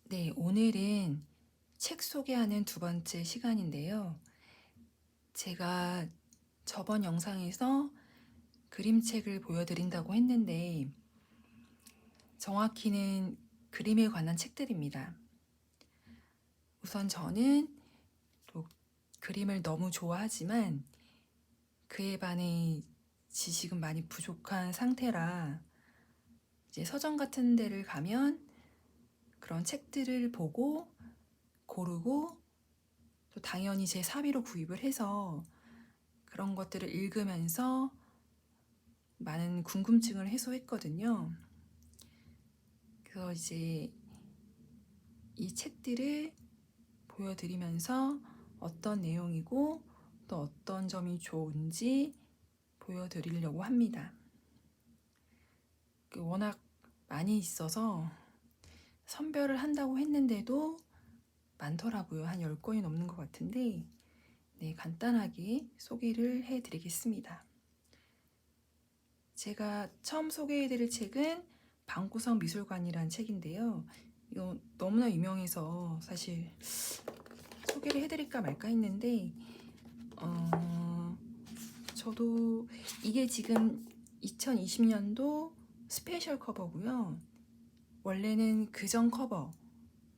네, 오늘은 책 소개하는 두 번째 시간인데요. 제가 저번 영상에서 그림책을 보여드린다고 했는데 정확히는 그림에 관한 책들입니다. 우선 저는 또 그림을 너무 좋아하지만 그에 반해 지식은 많이 부족한 상태라 이제 서점 같은 데를 가면 그런 책들을 보고 고르고 또 당연히 제 사비로 구입을 해서 그런 것들을 읽으면서 많은 궁금증을 해소했거든요. 그래서 이제 이 책들을 보여드리면서 어떤 내용이고 또 어떤 점이 좋은지 보여드리려고 합니다. 워낙 많이 있어서 선별을 한다고 했는데도 많더라고요. 한 10권이 넘는 것 같은데 네, 간단하게 소개를 해드리겠습니다. 제가 처음 소개해드릴 책은 방구석 미술관이라는 책인데요. 이거 너무나 유명해서 사실 소개를 해드릴까 말까 했는데 저도 이게 지금 2020년도 스페셜 커버고요. 원래는 그전 커버가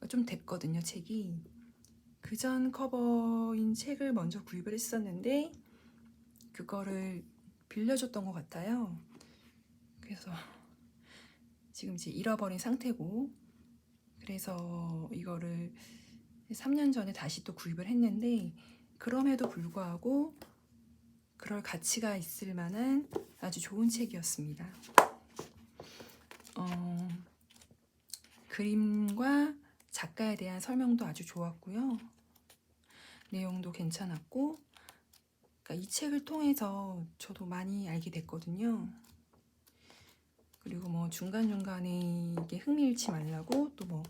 좀 됐거든요, 책이. 그전 커버인 책을 먼저 구입을 했었는데 그거를 빌려줬던 것 같아요. 그래서 지금 이제 잃어버린 상태고, 그래서 이거를 3년 전에 다시 또 구입을 했는데 그럼에도 불구하고 그럴 가치가 있을 만한 아주 좋은 책이었습니다. 그림과 작가에 대한 설명도 아주 좋았고요. 내용도 괜찮았고, 그러니까 이 책을 통해서 저도 많이 알게 됐거든요. 그리고 뭐 중간중간에 이게 흥미 잃지 말라고 또 뭐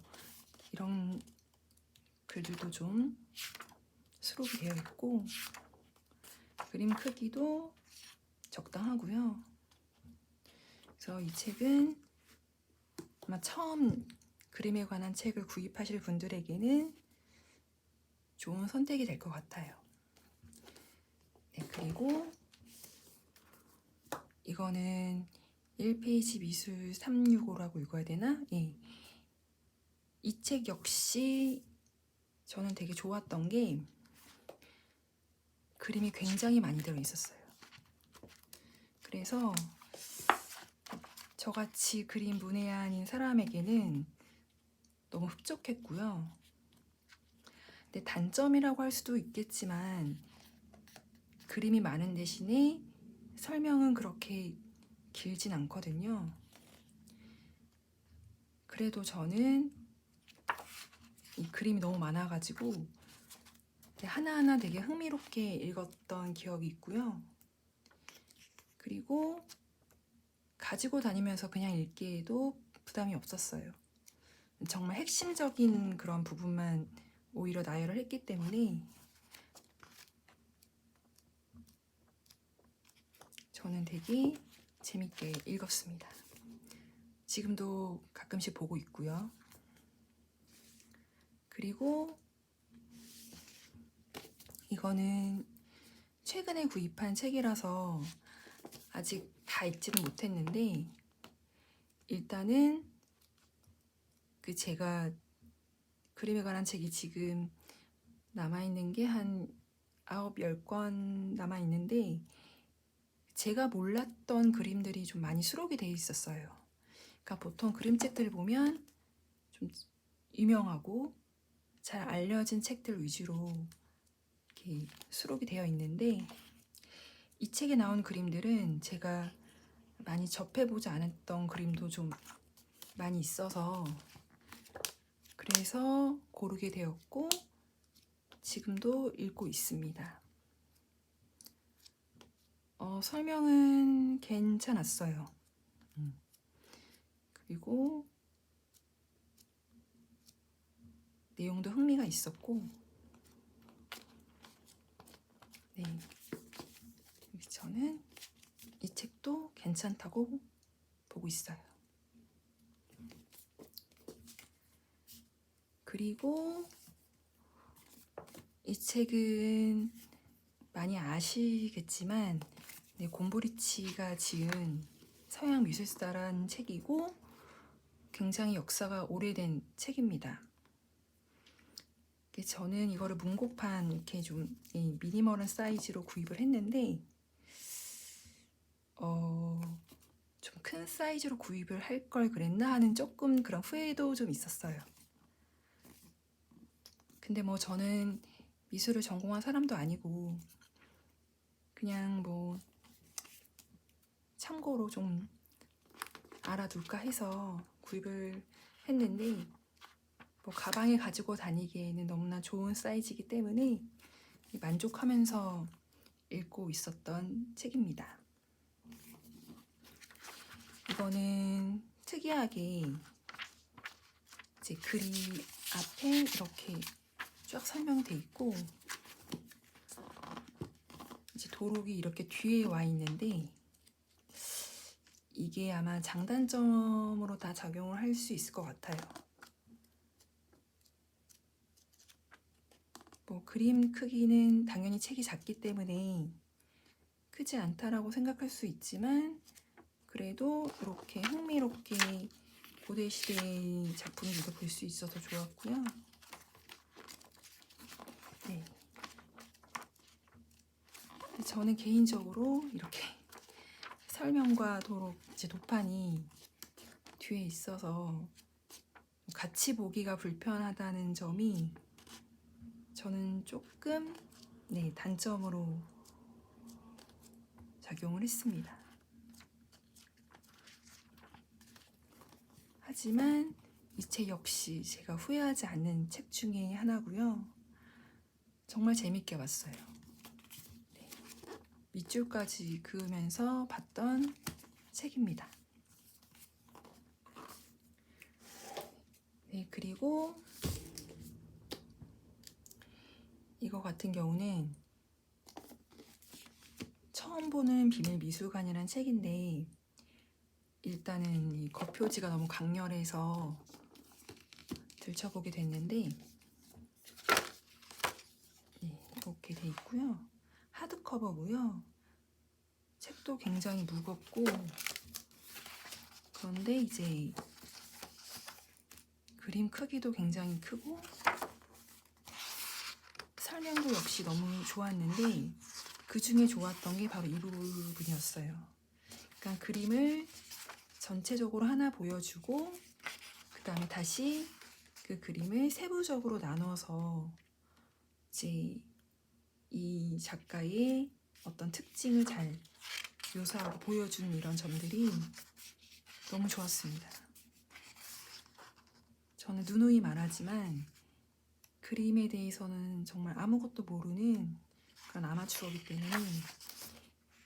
이런 글들도 좀 수록이 되어 있고, 그림 크기도 적당하고요. 그래서 이 책은 아마 처음 그림에 관한 책을 구입하실 분들에게는 좋은 선택이 될 것 같아요. 네, 그리고 이거는 1페이지 미술 365라고 읽어야 되나? 예. 이 책 역시 저는 되게 좋았던 게 그림이 굉장히 많이 들어있었어요. 그래서 저같이 그림 문외한인 사람에게는 너무 흡족했고요. 근데 단점이라고 할 수도 있겠지만 그림이 많은 대신에 설명은 그렇게 길진 않거든요. 그래도 저는 이 그림이 너무 많아가지고 하나하나 되게 흥미롭게 읽었던 기억이 있고요. 그리고 가지고 다니면서 그냥 읽기에도 부담이 없었어요. 정말 핵심적인 그런 부분만 오히려 나열을 했기 때문에 저는 되게 재밌게 읽었습니다. 지금도 가끔씩 보고 있고요. 그리고 이거는 최근에 구입한 책이라서 아직 다 읽지는 못했는데 일단은 제가 그림에 관한 책이 지금 남아있는 게 한 9, 10권 남아있는데 제가 몰랐던 그림들이 좀 많이 수록이 되어 있었어요. 그러니까 보통 그림책들을 보면 좀 유명하고 잘 알려진 책들 위주로 이렇게 수록이 되어 있는데 이 책에 나온 그림들은 제가 많이 접해보지 않았던 그림도 좀 많이 있어서 그래서 고르게 되었고 지금도 읽고 있습니다. 설명은 괜찮았어요. 그리고 내용도 흥미가 있었고 네, 저는 이 책도 괜찮다고 보고 있어요. 그리고 이 책은 많이 아시겠지만 네, 곰브리치가 지은 서양 미술사라는 책이고 굉장히 역사가 오래된 책입니다. 저는 이거를 문고판 이렇게 좀 미니멀한 사이즈로 구입을 했는데 좀 큰 사이즈로 구입을 할 걸 그랬나 하는 조금 그런 후회도 좀 있었어요. 근데 뭐 저는 미술을 전공한 사람도 아니고 그냥 뭐 참고로 좀 알아둘까 해서 구입을 했는데 뭐 가방에 가지고 다니기에는 너무나 좋은 사이즈이기 때문에 만족하면서 읽고 있었던 책입니다. 이거는 특이하게 이제 글이 앞에 이렇게 쫙 설명돼 있고 이제 도록이 이렇게 뒤에 와 있는데 이게 아마 장단점으로 다 작용을 할 수 있을 것 같아요. 뭐 그림 크기는 당연히 책이 작기 때문에 크지 않다라고 생각할 수 있지만 그래도 이렇게 흥미롭게 고대시대의 작품들도 볼 수 있어서 좋았고요. 네. 저는 개인적으로 이렇게 설명과 도록 이제 도판이 뒤에 있어서 같이 보기가 불편하다는 점이 저는 조금 단점으로 작용을 했습니다. 하지만 이 책 역시 제가 후회하지 않는 책 중에 하나고요. 정말 재밌게 봤어요. 네. 밑줄까지 그으면서 봤던 책입니다. 네, 그리고 이거 같은 경우는 처음 보는 비밀미술관이라는 책인데 일단은 이 겉표지가 너무 강렬해서 들춰보게 됐는데 이렇게 돼 있고요. 하드커버고요. 책도 굉장히 무겁고 그런데 이제 그림 크기도 굉장히 크고 설명도 역시 너무 좋았는데 그 중에 좋았던 게 바로 이 부분이었어요. 그러니까 그림을 전체적으로 하나 보여주고 그 다음에 다시 그 그림을 세부적으로 나눠서 이제 이 작가의 어떤 특징을 잘 묘사하고 보여주는 이런 점들이 너무 좋았습니다. 저는 누누이 말하지만 그림에 대해서는 정말 아무것도 모르는 그런 아마추어이기 때문에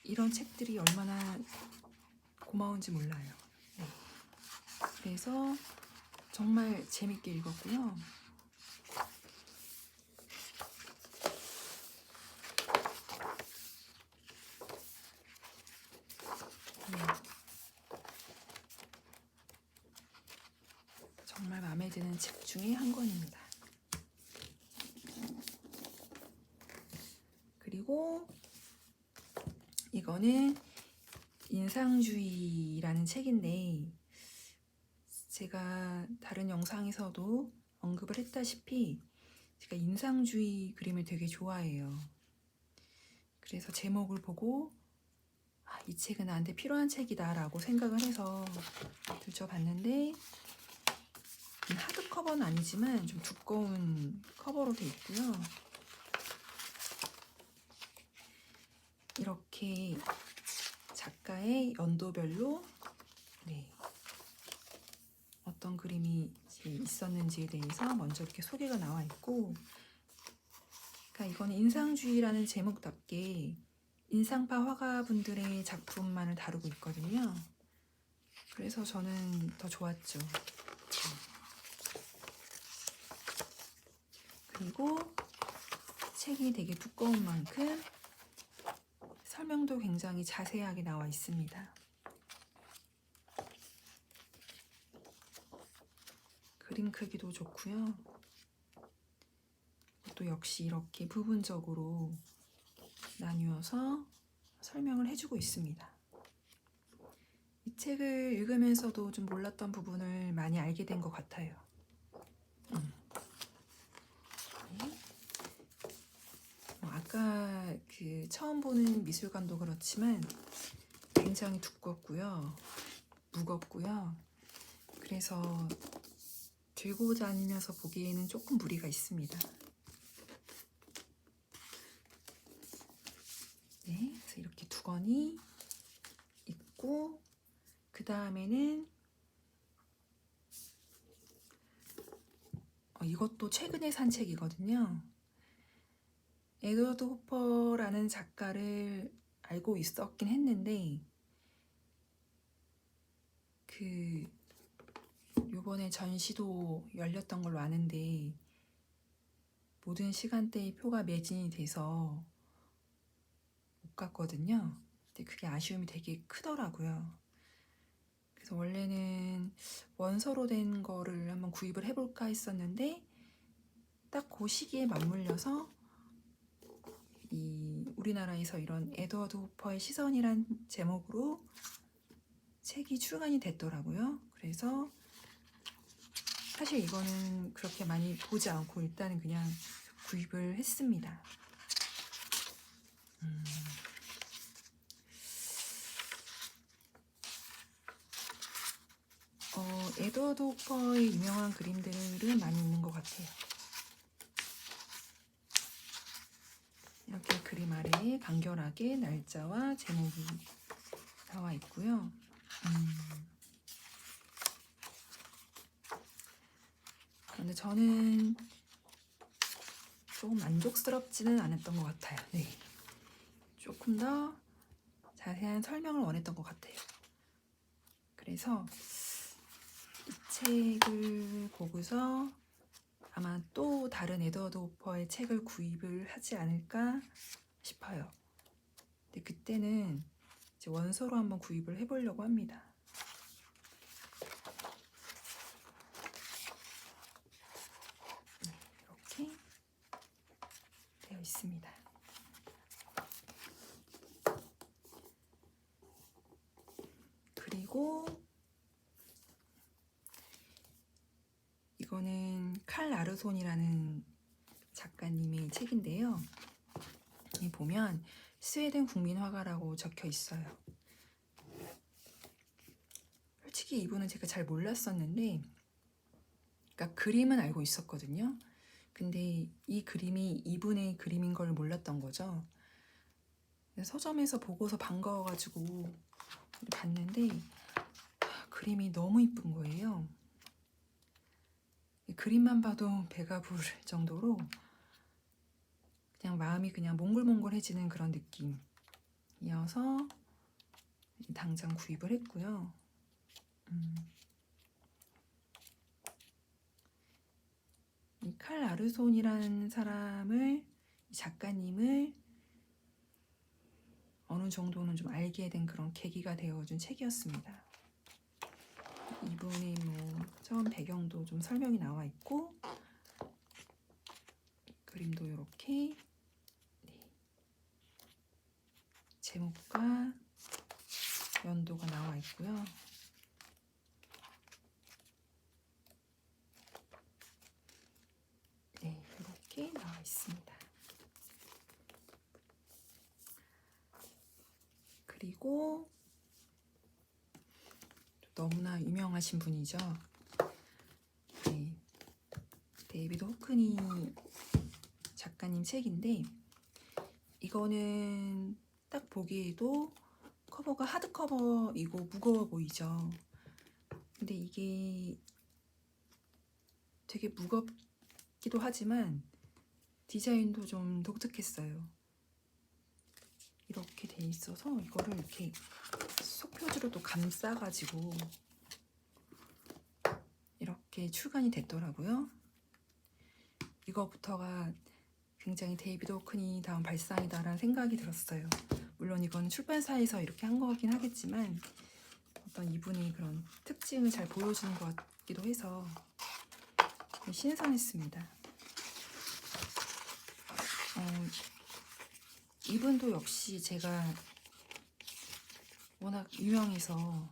이런 책들이 얼마나 고마운지 몰라요. 네. 그래서 정말 재밌게 읽었고요. 정말 마음에 드는 책 중에 한 권입니다. 그리고 이거는 인상주의라는 책인데 제가 다른 영상에서도 언급을 했다시피 제가 인상주의 그림을 되게 좋아해요. 그래서 제목을 보고 이 책은 나한테 필요한 책이다 라고 생각을 해서 들춰봤는데 하드커버는 아니지만 좀 두꺼운 커버로 돼 있고요. 이렇게 작가의 연도별로 어떤 그림이 있었는지에 대해서 먼저 이렇게 소개가 나와 있고 그러니까 이거는 인상주의라는 제목답게 인상파 화가분들의 작품만을 다루고 있거든요. 그래서 저는 더 좋았죠. 그리고 책이 되게 두꺼운 만큼 설명도 굉장히 자세하게 나와 있습니다. 그림 크기도 좋고요. 또 역시 이렇게 부분적으로 나뉘어서 설명을 해주고 있습니다. 이 책을 읽으면서도 좀 몰랐던 부분을 많이 알게 된 것 같아요. 네. 아까 그 처음 보는 미술관도 그렇지만 굉장히 두껍고요, 무겁고요. 그래서 들고 다니면서 보기에는 조금 무리가 있습니다. 네, 그래서 이렇게 두 권이 있고, 그 다음에는 이것도 최근에 산 책이거든요. 에드워드 호퍼라는 작가를 알고 있었긴 했는데, 요번에 전시도 열렸던 걸로 아는데 모든 시간대에 표가 매진이 돼서 못 갔거든요. 근데 그게 아쉬움이 되게 크더라고요. 그래서 원래는 원서로 된 거를 한번 구입을 해볼까 했었는데 딱 그 시기에 맞물려서 이 우리나라에서 이런 에드워드 호퍼의 시선이란 제목으로 책이 출간이 됐더라고요. 그래서 사실 이거는 그렇게 많이 보지 않고 일단은 그냥 구입을 했습니다. 에드워드 호퍼의 유명한 그림들은 많이 있는 것 같아요. 이렇게 그림 아래에 간결하게 날짜와 제목이 나와 있고요. 그런데 저는 조금 만족스럽지는 않았던 것 같아요. 네. 조금 더 자세한 설명을 원했던 것 같아요. 그래서 이 책을 보고서 아마 또 다른 에드워드 호퍼의 책을 구입을 하지 않을까 싶어요. 근데 그때는 이제 원서로 한번 구입을 해보려고 합니다. 이렇게 되어 있습니다. 그리고 이거는 칼 라르손이라는 작가님의 책인데요. 여기 보면 스웨덴 국민 화가라고 적혀 있어요. 솔직히 이분은 제가 잘 몰랐었는데, 그러니까 그림은 알고 있었거든요. 근데 이 그림이 이분의 그림인 걸 몰랐던 거죠. 서점에서 보고서 반가워가지고 봤는데 그림이 너무 이쁜 거예요. 그림만 봐도 배가 부를 정도로 그냥 마음이 그냥 몽글몽글해지는 그런 느낌이어서 당장 구입을 했고요. 이 칼 라르손이라는 사람을, 이 작가님을 어느 정도는 좀 알게 된 그런 계기가 되어준 책이었습니다. 이분의 처음 배경도 좀 설명이 나와 있고, 그림도 이렇게 제목과 연도가 나와 있고요. 네, 이렇게 나와 있습니다. 그리고 너무나 유명하신 분이죠. 네, 데이비드 호크니 작가님 책인데, 이거는 딱 보기에도 커버가 하드커버이고 무거워 보이죠. 근데 이게 되게 무겁기도 하지만 디자인도 좀 독특했어요. 이렇게 돼 있어서 이거를 이렇게 속표지로 또 감싸가지고 이렇게 출간이 됐더라고요. 이거부터가 굉장히 데이비드 호크니 다운 발상이다라는 생각이 들었어요. 물론 이건 출판사에서 이렇게 한 거 같긴 하겠지만 어떤 이분의 그런 특징을 잘 보여주는 것 같기도 해서 신선했습니다. 이분도 역시 제가 워낙 유명해서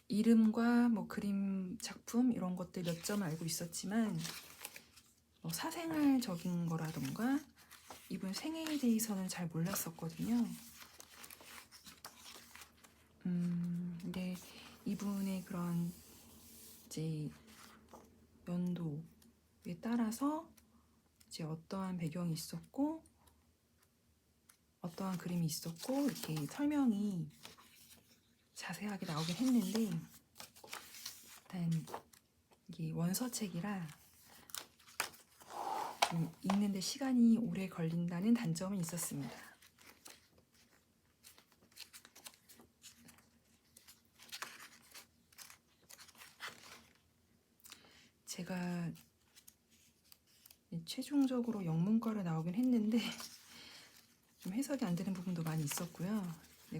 이름과 뭐 그림 작품 이런 것들 몇 점 알고 있었지만 뭐 사생활적인 거라던가 이분 생애에 대해서는 잘 몰랐었거든요. 근데 이분의 그런 이제 연도에 따라서 이제 어떠한 배경이 있었고 어떠한 그림이 있었고 이렇게 설명이 자세하게 나오긴 했는데 일단 이게 원서책이라 좀 읽는데 시간이 오래 걸린다는 단점은 있었습니다. 제가 최종적으로 영문과로 나오긴 했는데 좀 해석이 안 되는 부분도 많이 있었고요.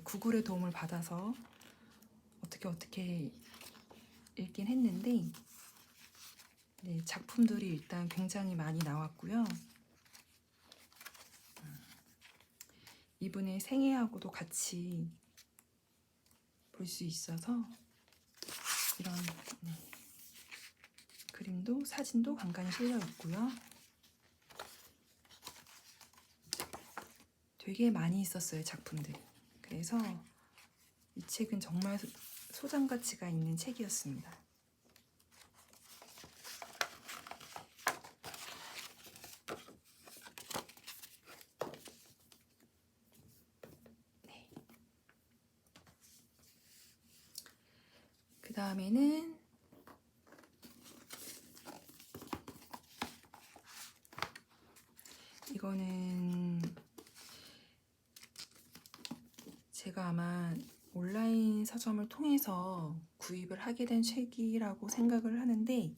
구글의 도움을 받아서 어떻게 읽긴 했는데 작품들이 일단 굉장히 많이 나왔고요. 이분의 생애하고도 같이 볼 수 있어서 이런 그림도 사진도 간간히 실려 있고요. 되게 많이 있었어요, 작품들이. 그래서 이 책은 정말 소장 가치가 있는 책이었습니다. 네. 그 다음에는 이거는 제가 아마 온라인 서점을 통해서 구입을 하게 된 책이라고 생각을 하는데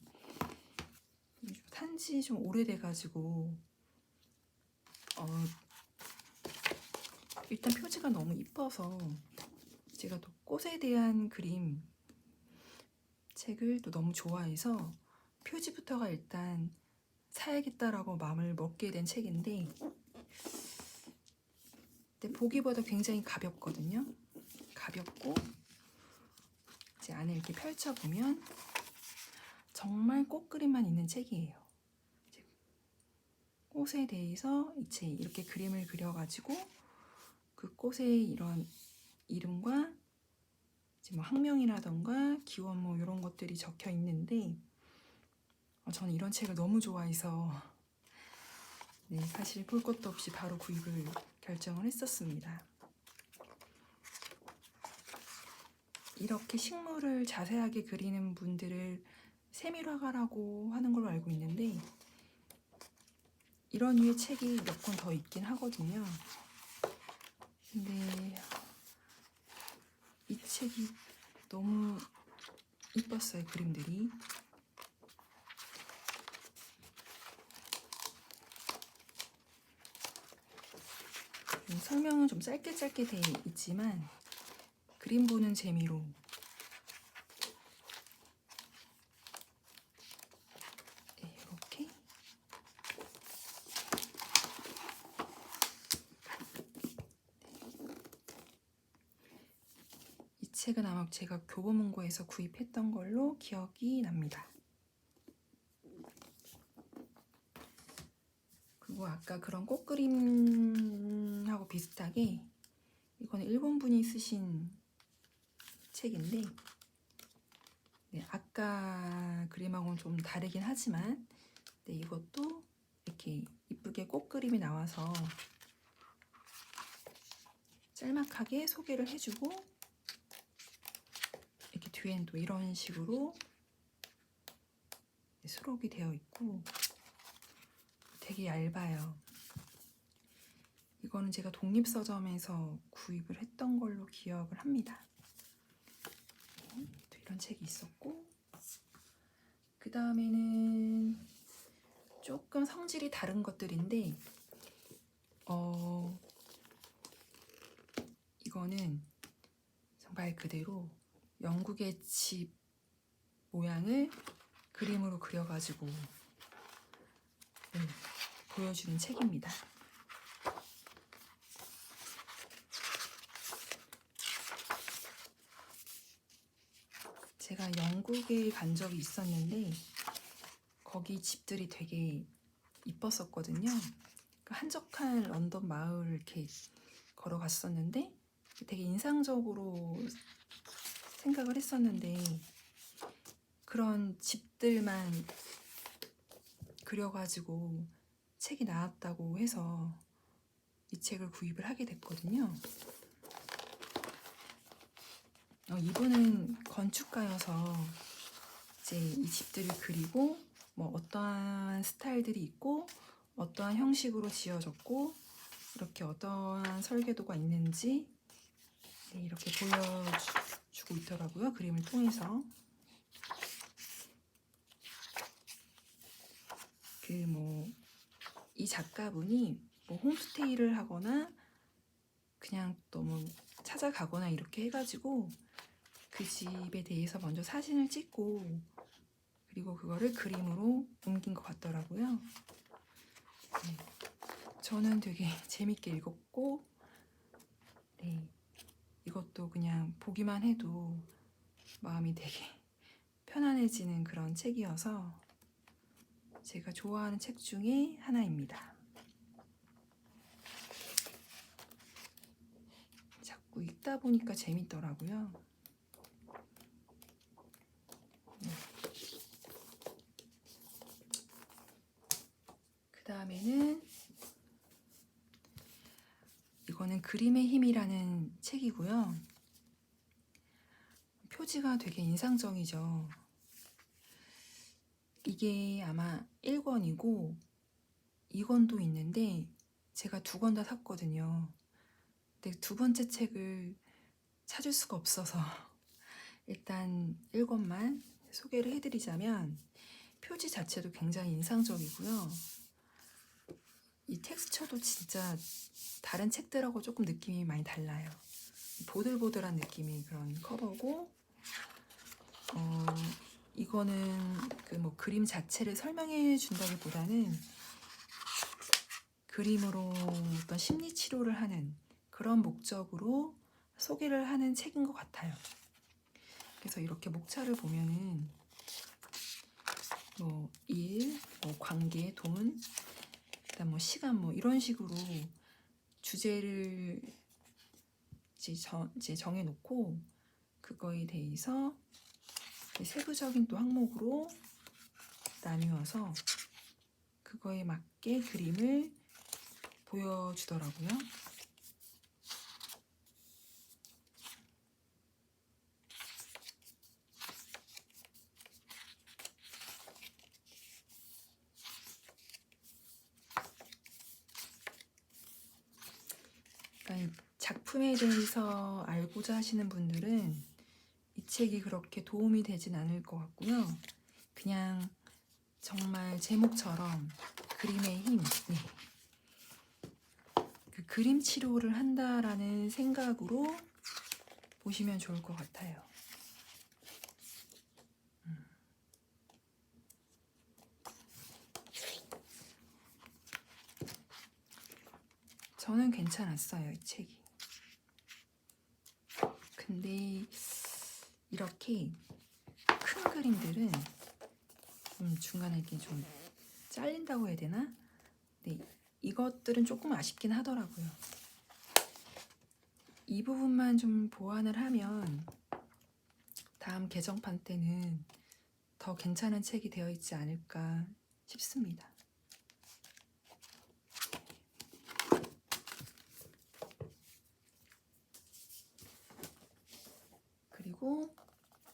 산지 좀 오래돼가지고 일단 표지가 너무 이뻐서 제가 또 꽃에 대한 그림 책을 또 너무 좋아해서 표지부터가 일단 사야겠다라고 마음을 먹게 된 책인데 근데 보기보다 굉장히 가볍거든요. 가볍고 이제 안에 이렇게 펼쳐보면 정말 꽃그림만 있는 책이에요. 꽃에 대해서 이제 이렇게 그림을 그려가지고 그 꽃의 이런 이름과 이제 뭐 학명이라던가 기원 뭐 이런 것들이 적혀 있는데 저는 이런 책을 너무 좋아해서 사실 볼 것도 없이 바로 구입을 결정을 했었습니다. 이렇게 식물을 자세하게 그리는 분들을 세밀화가라고 하는 걸로 알고 있는데 이런 류의 책이 몇 권 더 있긴 하거든요. 근데 이 책이 너무 이뻤어요, 그림들이. 설명은 좀 짧게 돼 있지만 그림 보는 재미로 이렇게 이 책은 아마 제가 교보문고에서 구입했던 걸로 기억이 납니다. 그리고 아까 그런 꽃그림하고 비슷하게 이거는 일본 분이 쓰신 책인데 아까 그림하고는 좀 다르긴 하지만 이것도 이렇게 이쁘게 꽃그림이 나와서 짤막하게 소개를 해주고 이렇게 뒤엔 또 이런 식으로 수록이 되어 있고 되게 얇아요. 이거는 제가 독립서점에서 구입을 했던 걸로 기억을 합니다. 또 이런 책이 있었고 그 다음에는 조금 성질이 다른 것들인데 이거는 말 그대로 영국의 집 모양을 그림으로 그려가지고 보여주는 책입니다. 제가 영국에 간 적이 있었는데 거기 집들이 되게 이뻤었거든요. 그 한적한 런던 마을을 이렇게 걸어갔었는데 되게 인상적으로 생각을 했었는데 그런 집들만 그려가지고 책이 나왔다고 해서 이 책을 구입을 하게 됐거든요. 이분은 건축가여서 이제 이 집들을 그리고 뭐 어떠한 스타일들이 있고 어떠한 형식으로 지어졌고 이렇게 어떠한 설계도가 있는지 이렇게 보여주고 있더라고요. 그림을 통해서. 이 작가분이 뭐 홈스테이를 하거나 그냥 너무 찾아가거나 이렇게 해가지고 그 집에 대해서 먼저 사진을 찍고 그리고 그거를 그림으로 옮긴 것 같더라고요. 저는 되게 재밌게 읽었고 이것도 그냥 보기만 해도 마음이 되게 편안해지는 그런 책이어서 제가 좋아하는 책 중에 하나입니다. 자꾸 읽다 보니까 재밌더라고요. 그 다음에는 이거는 그림의 힘이라는 책이고요. 표지가 되게 인상적이죠. 이게 아마 1권이고 2권도 있는데 제가 2권 다 샀거든요. 근데 두 번째 책을 찾을 수가 없어서 일단 1권만 소개를 해드리자면 표지 자체도 굉장히 인상적이고요. 이 텍스처도 진짜 다른 책들하고 조금 느낌이 많이 달라요. 보들보들한 느낌의 그런 커버고 이거는 그 뭐 그림 자체를 설명해 준다기보다는 그림으로 어떤 심리 치료를 하는 그런 목적으로 소개를 하는 책인 것 같아요. 그래서 이렇게 목차를 보면은 뭐 일, 뭐 관계, 돈, 그다음 뭐 시간 뭐 이런 식으로 주제를 이제 정해놓고 그거에 대해서 세부적인 또 항목으로 나누어서 그거에 맞게 그림을 보여주더라고요. 그러니까 작품에 대해서 알고자 하시는 분들은 이 책이 그렇게 도움이 되진 않을 것 같고요. 그냥 정말 제목처럼 그림의 힘, 그 그림 치료를 한다라는 생각으로 보시면 좋을 것 같아요. 저는 괜찮았어요, 이 책이. 근데 이렇게 큰 그림들은 중간에 이렇게 좀 잘린다고 해야 되나? 네, 이것들은 조금 아쉽긴 하더라고요. 이 부분만 좀 보완을 하면 다음 개정판 때는 더 괜찮은 책이 되어 있지 않을까 싶습니다. 그리고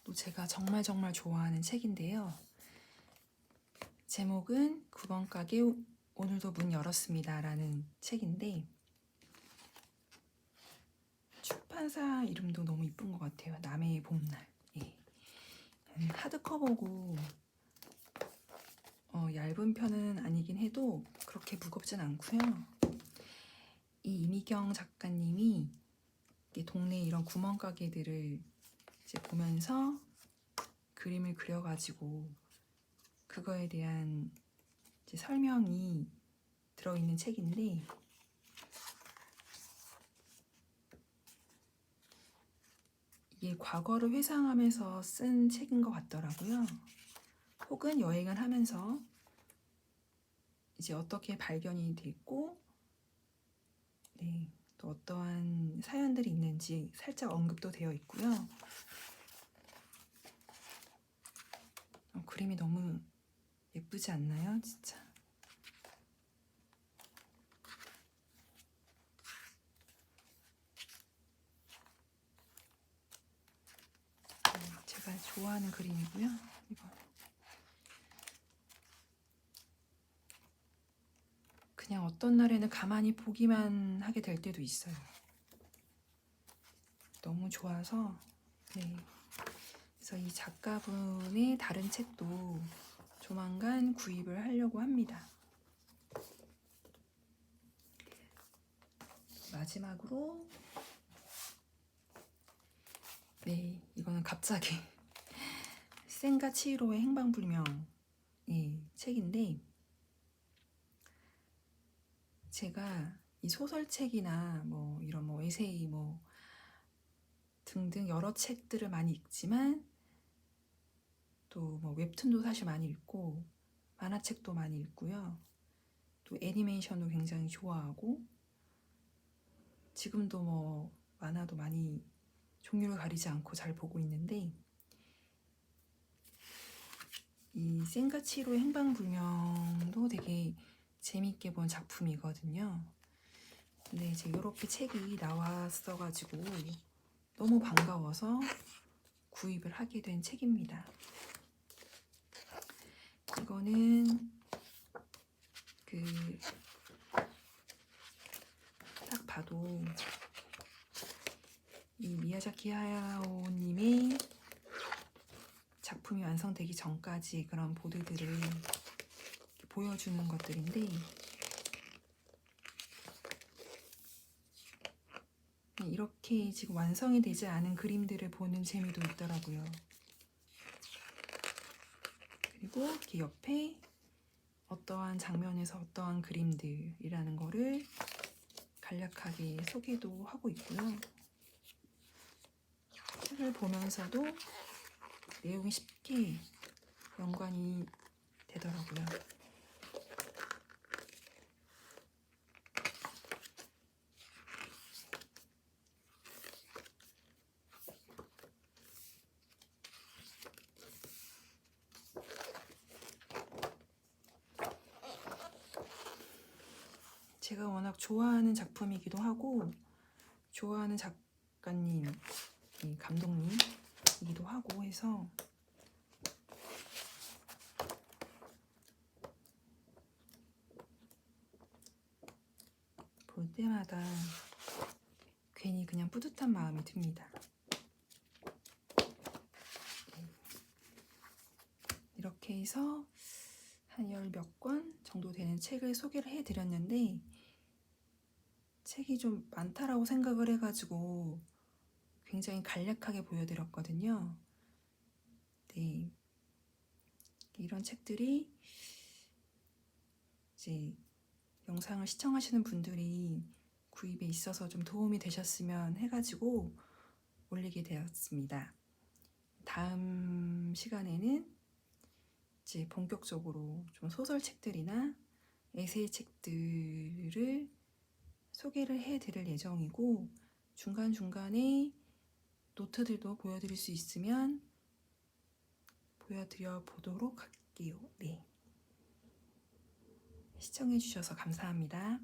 또 제가 정말 좋아하는 책인데요. 제목은 9번 가게 오늘도 문 열었습니다 라는 책인데 출판사 이름도 너무 이쁜 것 같아요. 남해의 봄날. 하드커버고 얇은 편은 아니긴 해도 그렇게 무겁진 않고요. 이 이미경 작가님이 동네 이런 구멍가게들을 이제 보면서 그림을 그려가지고 그거에 대한 이제 이제 설명이 들어있는 책인데 이게 과거를 회상하면서 쓴 책인 것 같더라고요. 혹은 여행을 하면서 이제 어떻게 발견이 됐고, 네, 또 어떠한 사연들이 있는지 살짝 언급도 되어 있고요. 그림이 너무 예쁘지 않나요? 진짜. 제가 좋아하는 그림이고요. 이거 그냥 어떤 날에는 가만히 보기만 하게 될 때도 있어요. 너무 좋아서. 네. 그래서 이 작가분의 다른 책도 조만간 구입을 하려고 합니다. 마지막으로 네, 이거는 갑자기 센과 치히로의 행방불명 책인데 제가 이 소설책이나 뭐 이런 뭐 에세이 뭐 등등 여러 책들을 많이 읽지만 또 뭐 웹툰도 사실 많이 읽고 만화책도 많이 읽고요. 또 애니메이션도 굉장히 좋아하고 지금도 뭐 만화도 많이 종류를 가리지 않고 잘 보고 있는데 이 센과 치히로의 행방불명도 되게 재밌게 본 작품이거든요. 근데 이제 이렇게 책이 나왔어가지고 너무 반가워서 구입을 하게 된 책입니다. 이거는 딱 봐도 이 미야자키 하야오님의 작품이 완성되기 전까지 그런 보드들을 보여주는 것들인데 이렇게 지금 완성이 되지 않은 그림들을 보는 재미도 있더라고요. 그리고 이렇게 옆에 어떠한 장면에서 어떠한 그림들이라는 거를 간략하게 소개도 하고 있고요. 책을 보면서도 내용이 쉽게 연관이 되더라고요. 제가 워낙 좋아하는 작품이기도 하고 좋아하는 작가님, 감독님이기도 하고 해서 볼 때마다 괜히 그냥 뿌듯한 마음이 듭니다. 이렇게 해서 한 10몇 권 정도 되는 책을 소개를 해드렸는데 책이 좀 많다라고 생각을 해가지고 굉장히 간략하게 보여드렸거든요. 네, 이런 책들이 이제 영상을 시청하시는 분들이 구입에 있어서 좀 도움이 되셨으면 해가지고 올리게 되었습니다. 다음 시간에는 이제 본격적으로 좀 소설책들이나 에세이 책들을 소개를 해드릴 예정이고 중간중간에 노트들도 보여드릴 수 있으면 보여드려 보도록 할게요. 네. 시청해주셔서 감사합니다.